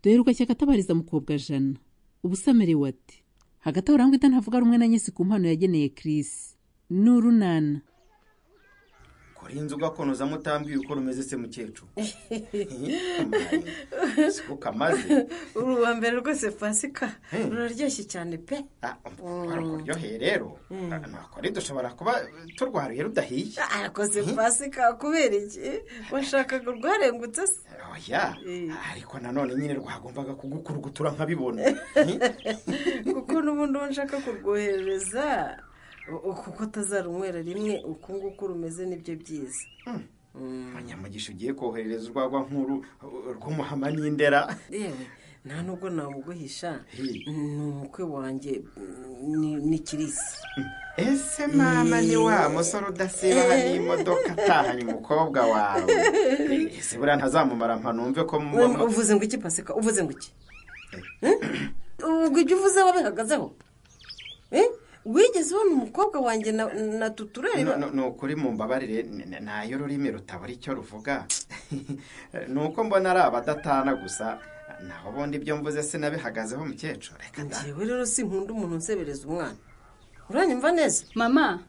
duheruka cyaka atabariza mukobwa Jana ubusamerewe ati hagati aho urangwa ntavuga rumwe na nyesi ku mpano yageneye Chris n'urunana kora inzoga konoza mutambwiye uko rumeze se mukecuru siko kamaze uruwa mbere rwose Pasika ruraryoshye cyane pe waruryoheye rero nakore dushobora kuba turwariye rudahiye arakoze Pasika kubera iki washakaga rwarengutse se oya ariko nanone nyine rwagombaga kugukurugutura nkabibona kuko n'ubundi nshaka kurwohereza kuko tazarunywera rimwe uko nguko rumeze nibyo byiza Manyamugisha ugiye koherereza urwagwa nkuru rw'umuhama n'indera yewe nta nubwo namuguhisha n'umukwe wanjye ni Kirisi ese mama ni wa musore udasiba n'imodoka atahanye umukobwa wawe ese buriya ntazamumara mpanumve ko uvuze ngo iki Pasika uvuze ngo iki ubwo ibyo uvuze wabihagazeho wigeze ubona umukobwa wanjye na tuturere ni ukuri mu mbabarire nayo rurimi rutabura icyo ruvuga ni uko mbona ari abadatana gusa naho ubundi ibyo mvuze sinabihagazeho mukecuru reka da njyewe rero sinkunda umuntu unsebereza umwana uranyumva neza mama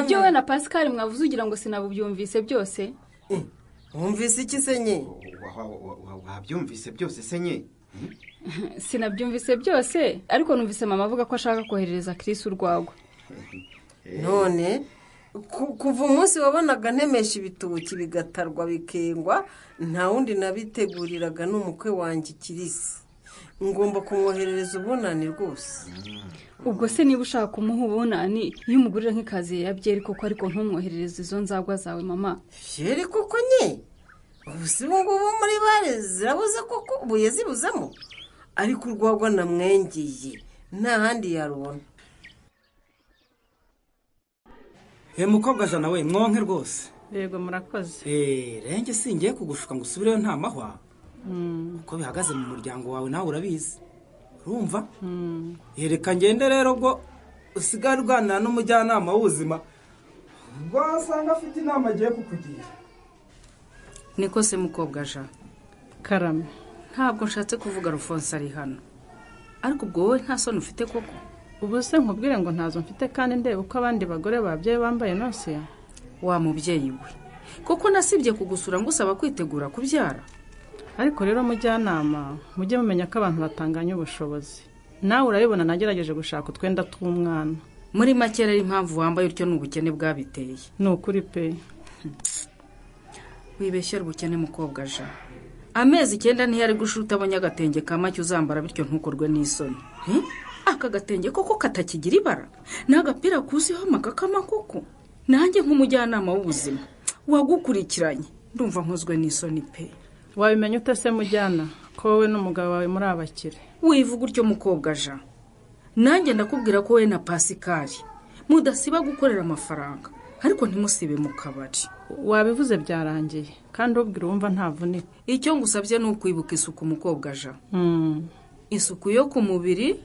ibyo we na Pascal mwavuze ugira ngo sinabubyumvise byose wumvise iki se nye wabyumvise byose se nye sinabyumvise byose ariko numvise mama avuga ko ashaka koherereza Chris urwagwa none kuva umunsi wabonaga ntemesha ibitoki bigatarwa bikengwa nta wundi nabiteguriraga n'umukwe wanjye Kirisi ngomba kumwoherereza ubunani rwose ubwo se niba ushaka kumuha ubunani iyo umugurira nk'ikazi ya byeri koko ariko ntumwoherereze izo nzagwa zawe mama byeri koko nye ubusi ngubu muri bare zirabuze koko ubuye zibuzamo ariko urwagwa namwengeye nta handi yarubona mukobwa Jana we mwonke rwose yego murakoze renge singiye kugushuka ngo usubireyo nta mahwa uko bihagaze mu muryango wawe nawe urabizi urumva yereka ngende rero ubwo usigara urwanira n'umujyanama w'ubuzima ubwo wasanga afite inama agiye kukugira niko se mukobwa Jana karame ntabwo nshatse kuvuga Rufonse ari hano ariko ubwo wowe nta soni ufite koko ubu se nkubwire ngo ntazo mfite kandi ndeba uko abandi bagore babyaye bambaye nose wa mubyeyi we kuko nasibye kugusura ngusaba kwitegura kubyara ariko rero mujyanama mujye mumenya ko abantu batanganya ubushobozi nawe urabibona nagerageje gushaka utwenda tw'umwana muri make rero impamvu wambaye utyo n'ubukene bwabiteye ni ukuri pe wibeshyera ubukene mukobwa Jana amezi 9 ntiyari gushuta abonye agatenge kamacyo uzambara bityo ntukorwe n'isoni aka gatenge koko katakigira ibara n'agapira kuziho amakakama koko nanjye nk'umujyanama w'ubuzima wagukurikiranye ndumva nkozwe n'isoni pe wabimenya utese mujyana ko wowe n'umugabo wawe muri abakire wivuga utyo mukobwa Jana nanjye ndakubwira ko we na Pascal mudasiba gukorera amafaranga ariko ntimusibe mu kabari wabivuze byarangiye kandi ubwira wumva ntavunika icyo ngusabye ni ukwibuka isuku mukobwa Jana isuku yo ku mubiri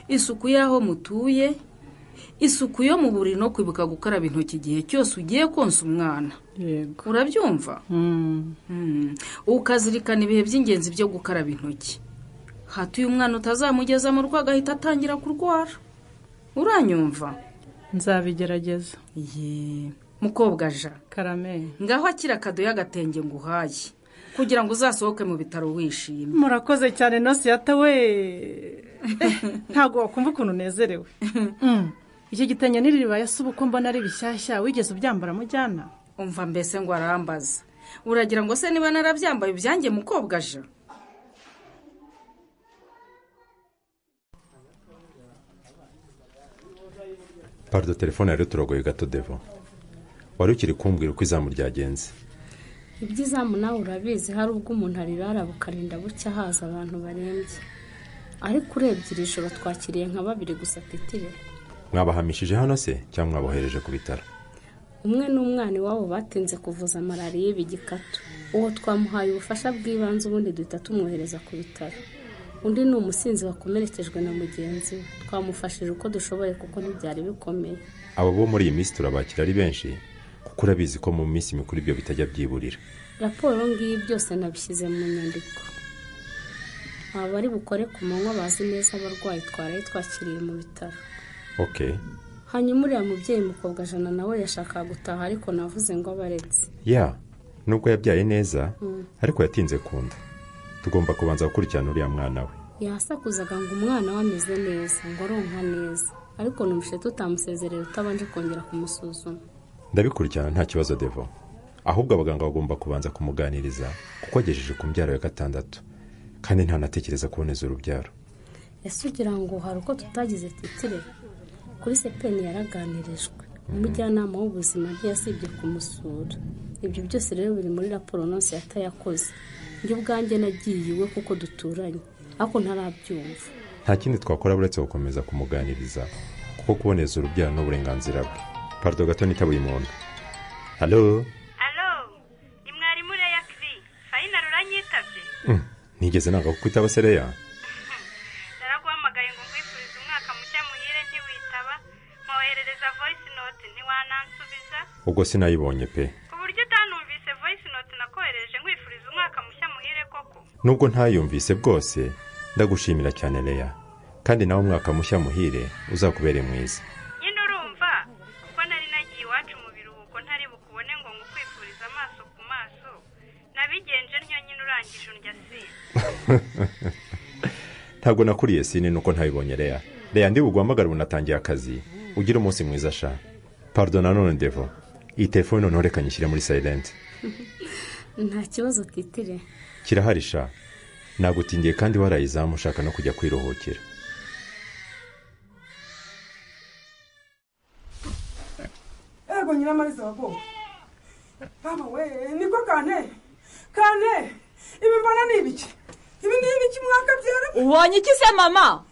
isuku y'aho mutuye isuku yo mu buriri no kwibuka gukaraba intoki igihe cyose ugiye konsa umwana yego urabyumva ukazirikana ibihe by'ingenzi byo gukaraba intoki hatuye umwana utazamugeza mu rugo agahita atangira kurwara uranyumva nzabigerageza mukobwa Jana karame ngaho akira akadoya agatenge nguhaye kugira ngo uzasohoke mu bitaro wishimye murakoze cyane nose yatawe ntago wakumva ukuntu unezerewe iki gitenge niririba yasuba uko mbona ari bishyashya wigeze ubyambara mujyana umva mbese ngo arambaza uragira ngo se niba narabyambaye ibyanjye mukobwa Jana pardo telefone yari turogoye gato Devo wari ukiri kumbwira uko izamu ryagenze ibyizamu nawe urabizi hari ubwo umuntu arirara bukarinda bucya haza abantu barembye ariko urebye iri joro twakiriye nka 2 gusa Petire mwabahamishije hano se cyangwa mwabohereje ku bitaro umwe n'umwana wabo batinze kuvuza malariya y'ibigikatu uwo twamuhaye ubufasha bw'ibanze ubundi duhita tumwohereza ku bitaro undi ni umusinzi wakomerekejwe na mugenzi we twamufashije uko dushoboye kuko ntibyari bikomeye abo bo muri iyi minsi turabakira ari benshi kuko urabizi ko mu minsi mikuru ibyo bitajya byiburira. raporo ngiyi byose nabishyize mu nyandiko. aba bari bukore ku manywa bazi neza abarwayi twaraye twakiriye mu bitaro. Okay. hanyuma uriya mubyeyi mukobwa jana nawe yashakaga gutaha ariko navuze ngo abaretse. nubwo yabyaye neza ariko yatinze kunda. tugomba kubanza gukurikirana uriya mwana we. yasakuzaga ngo umwana we ameze neza ngo aronka neza, ariko numvise tutamusezerera utabanje kongera kumusuzuma. Ndabikurikirana nta kibazo Devo, ahubwo abaganga bagomba kubanza kumuganiriza kuko agejeje ku mbyaro ya 6 kandi ntanatekereza kuboneza urubyaro. ese ugira ngo hari uko tutagize titire? kuri sepeni yaraganirijwe, umujyanama w'ubuzima ntiyasibye kumusura. ibyo byose rero biri muri raporo nonse yatayakoze. njye ubwanjye nagiye iwe kuko duturanye ariko ntarabyumva. Nta kindi twakora buretse gukomeza kumuganiriza kuko kuboneza urubyaro n'uburenganzira bwe. Pardo gato nitabuye umuntu. Halo, ni mwarimu Leya Kri. Fayina ruranyitabye. Nigeze nanga kukwitaba Sereya. Naraguhamagaye ngo ngwifurize umwaka mushya muhire ntiwitaba, mwoherereza voice note ntiwanansubiza. Ubwo sinayibonye pe. Ku buryo utanumvise voice note nakohereje ngwifuriza umwaka mushya muhire koko. Nubwo ntayumvise bwose, ndagushimira cyane Leya. Kandi nawe umwaka mushya muhire uzakubere mwiza. Nyine urumva uko nari nagiye iwacu mu biruhuko ntari bukubone ngo ngukwifuriza amaso ku maso. Nabigenje ntyo nyine urangije undya sine. Ntabwo nakuriye sine nuko ntayibonye Leya. Leya ndi buguhamagara unatangiye akazi. Ugira umunsi mwiza sha. Pardon nanone Devo. Iyi telefone none reka nyishyire muri silent. nta kibazo titire. Kirahari sha. Nagutindiye kandi warayizamu ushaka no kujya kwiruhukira. Ego Nyiramariza wabo. Mama we, niko Kane. Ibi mbona ni ibiki? Ibi ni ibiki mwaka byara? Ubonye iki se mama?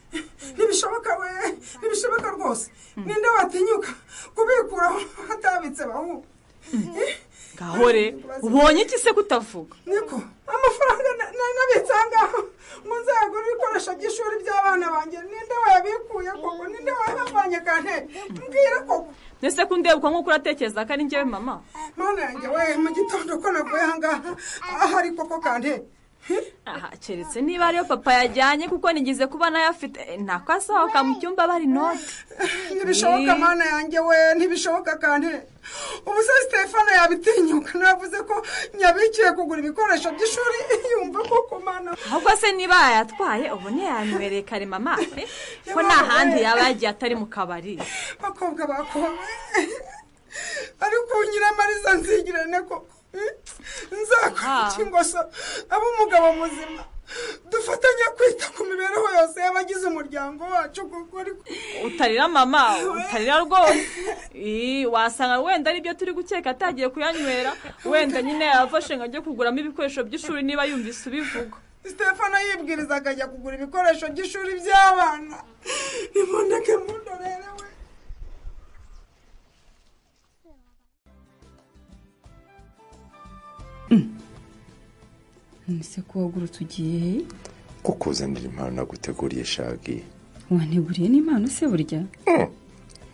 Ntibishoboka rwose. Ninde watinyuka kubikuraho hatabitse bahu? Gahore, ubonye iki se kutavuga? Niko, amafaranga nabitse ngaho. Ngo nzagura ibikoresho by'ishuri by'abana banjye. Ninde wayabikuye koko? Ninde wayabavanye Kane? Mbwira koko. Nese kundebuka nko kuratekereza ko ari njyewe mama. Mana yanjye we mu gitondo ko navuye hangaha ahari koko Kane. Keretse niba ariyo papa yajyanye kuko nigize kuba nayo afite ntako asohoka mu cyumba bari note. Ntibishoboka mana yanjye we, ntibishoboka Kane. Ubu se Stefano yabitinyuka navuze ko nyabikiye kugura ibikoresho by'ishuri yumva koko mana. Ahubwo se niba yatwaye ubu ntiyanywereye kare mama ko nta handi yaba yagiye atari mu kabari. Bakobwa bakome ariko Nyiramariza nzigirane koko. Nzakukingosa abo umugabo muzima dufatanya kwita ku mibereho yose y'abagize umuryango wacu kuko ariko utarira mama, utarira rwose. Wasanga wenda ari byo turi gukeka atagiye kuyanywera, wenda nyine yafashe ngo ajye kuguramo ibikoresho by'ishuri niba yumvise ubivuga. Stefano yibwiriza akajya kugura ibikoresho by'ishuri by'abana. Nimundeke mundorere we. Nise ko wagurutse ugiye Kukuzanira impano naguteguriye Shagi. wanteguriye n'impano se burya?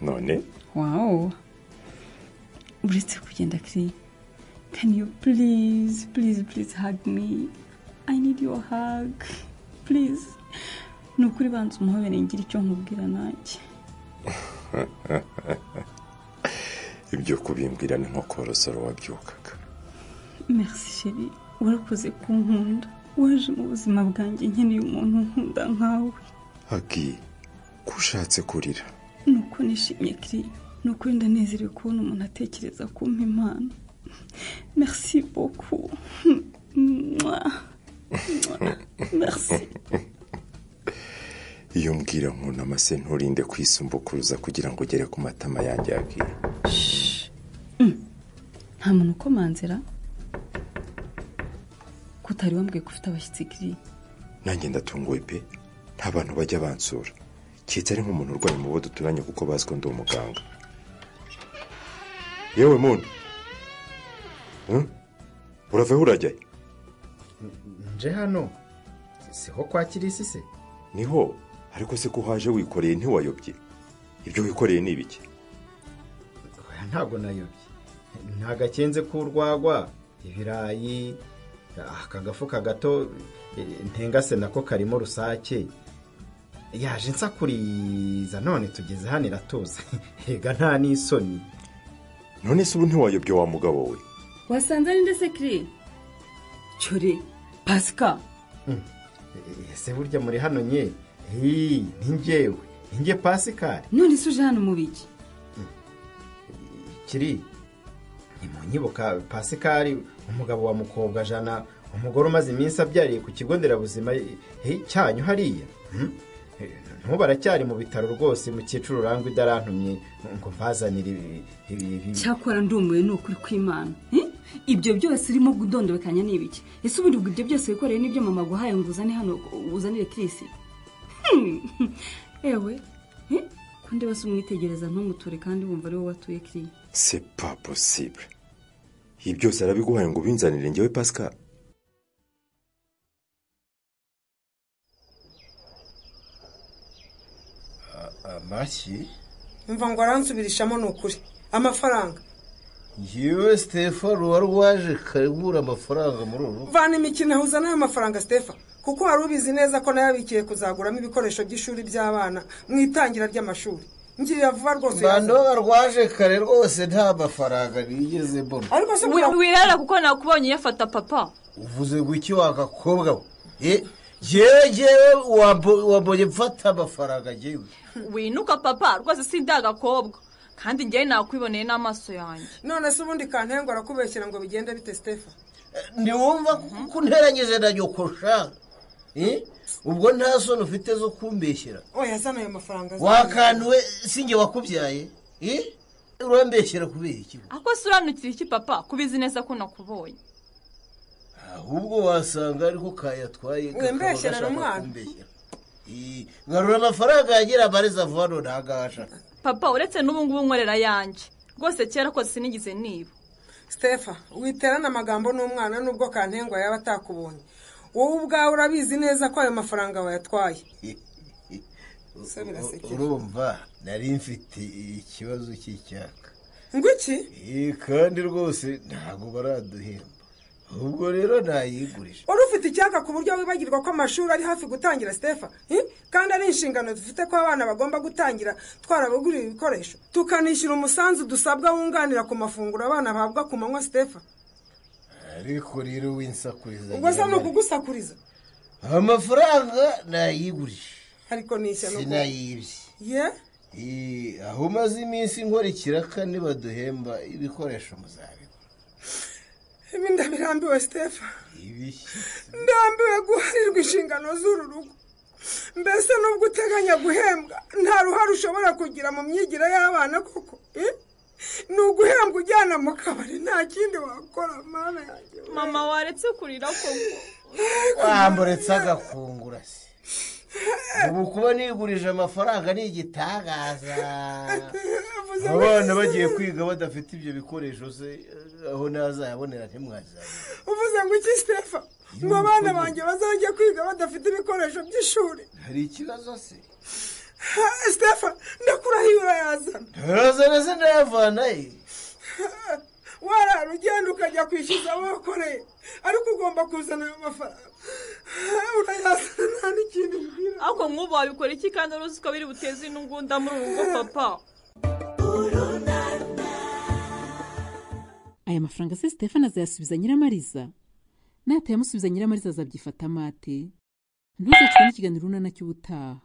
None? Wow. Uretse kugenda Kri, can you please hug me? I need your hug. Please. Nukuri banza umuhobere ngira icyo nkubwira nanjye. Ibyo kubimbwira ni nko korosoro wabyukaga. Merci chérie. Warakoze kunkunda. Waje mu buzima bwanjye nkeneye umuntu nkunda nkawe. Hagi, kushatse kurira. Nuko nishimye Kri. Nuko ndanezerewe kubona umuntu atekereza kumpa impano. Merci beaucoup. Merci. Iyo mbwira nkuna amase nturinde kwisumbukuruza kugira ngo ugere ku matama yanjye Hagi. Nta muntu ukomanzira? Kutari wambwiye ko ufite abashyitsi Kri. Nanjye ndatunguwe pe. Nta bantu bajya bansura. Cyitse ari nk'umuntu urwaye mu bo duturanye kuko bazi ko ndi umuganga. Yewe muntu. Urave urajya? Nje hano. Siho kwa Kirisi se? Niho, ariko se ko haje wikoreye ntiwayobye. Ibyo wikoreye ni ibiki? Ntabwo nayobye. nta gakenze k'urwagwa, ibirayi, aka gafuka gato ntengase nako karimo rusake. Yaje nsakuriza none tugeze hano iratuza. Hega nta n'isoni. none se ubu ntiwayobye wa mugabo we? wasanze ari ndetse kiri cyore pasika. Ese burya muri hano nye ninjye Pasikari. none se uje hano mu biki? Kiri nyibuka Pasikari umugabo wa mukobwa jana, umugore umaze iminsi abyariye ku kigo nderabuzima cyanyu hariya. Ntubaracyari mu bitaro rwose mukecuru Rangwa idarantumye ngo mbazanire ibi. cyakora ndumuye ni ukuri kw'Imana. ibyo byose urimo gudondobekanya ni ibiki? ese ubundi ubwo ibyo byose wikoreye n'ibyo mama guhaye ngo uzane hano uzanire Chris? ewe kundi bose umwitegereza ntumuture kandi wumva ari wowe watuye Chris. c'est pas possible. ibi byose arabiguhaye ngo ubinzanire njyewe Pascal? amashyi mva ngo aransubirishamo ni ukuri amafaranga. yewe Stefano wari waje karibura amafaranga muri uru. vana imikino ahuza n'ayo mafaranga Stefa, kuko wari ubizi neza ko nayabikiye kuzaguramo ibikoresho by'ishuri by'abana mu itangira ry'amashuri. ngiye vuba rwose. bandoga rwaje kare rwose nta mafaranga nigeze mbona. ariko se wirara kuko nakubonye yafata papa. uvuze ngo iki wagakobwa we? yewe wambonye mfata amafaranga jewe. winuka papa rwose sindagakobwa kandi njyewe nakwiboneye n'amaso yanjye. none se ubundi kantengo arakubeshyira ngo bigende bite Stefa? ntiwumva ko nteranyije na nyokosha? ubwo nta soni ufite zo kumbeshyira? oya zana ayo mafaranga. wakanuwe sinjye wakubyaye? urambeshyira kubera iki? ako se uranukira iki papa kubizi neza ko nakubonye? ahubwo wasanga ariko kayatwaye wembeshyira n'umwana. ngarura amafaranga yagira amariza vuba ntagasha. papa uretse n'ubu ngubu nkorera yanjye rwose kera ko sinigize niba. Stefa witerana amagambo n'umwana nubwo kantengo yaba atakubonye. wowe ubwawe urabizi neza ko ayo mafaranga wayatwaye. urumva nari mfite ikibazo cy'icyaka. ngo iki? kandi rwose ntabwo baraduhemba. ubwo rero nayigurije. wari ufite icyaka ku buryo wibagirwa ko amashuri ari hafi gutangira Stefa? kandi ari inshingano dufite ko abana bagomba gutangira twarabaguriye ibikoresho tukanishyura umusanzu dusabwa wunganira ku mafunguro abana bahabwa ku manywa Stefa. ariko rero winsakuriza. ubwo se ni ukugusakuriza? amafaranga nayigurije ariko nishyano sinayibye. aho umaze iminsi nkora ikiraka nibaduhemba ibikoresho muzabigura. ibi ndabirambiwe Stefa. ndambiwe guharirwa inshingano z'uru rugo. mbese nubwo uteganya guhembwa nta ruhare ushobora kugira mu myigire y'abana koko? ni uguhembwa ujyana mu kabari nta kindi wakora. mana yanjye mama waretse kurira koko. wamburetse agafungura se. ubu kuba nigurije amafaranga ni igitangaza. abana bagiye kwiga badafite ibyo bikoresho se aho nazayabonera ntimwazabona. uvuze ngo iki Stefa? ngo abana banjye bazajya kwiga badafite ibikoresho by'ishuri? hari ikibazo se? Stefa ndakurahiye urayazana. ntarazana se ndayavana warara ugenda ukajya kwishyuza abo wakoreye ariko ugomba kuzana ayo mafaranga. urayazana nta n'ikindi mbwira. ariko nk'ubu wabikora iki kandi uruzi ko biri buteze intugunda muri uru rugo papa? aya mafaranga se Stefano azayasubiza Nyiramariza? natayamusubiza Nyiramariza azabyifata mate? ntuzacwe n'ikiganiro runana cy'ubutaha.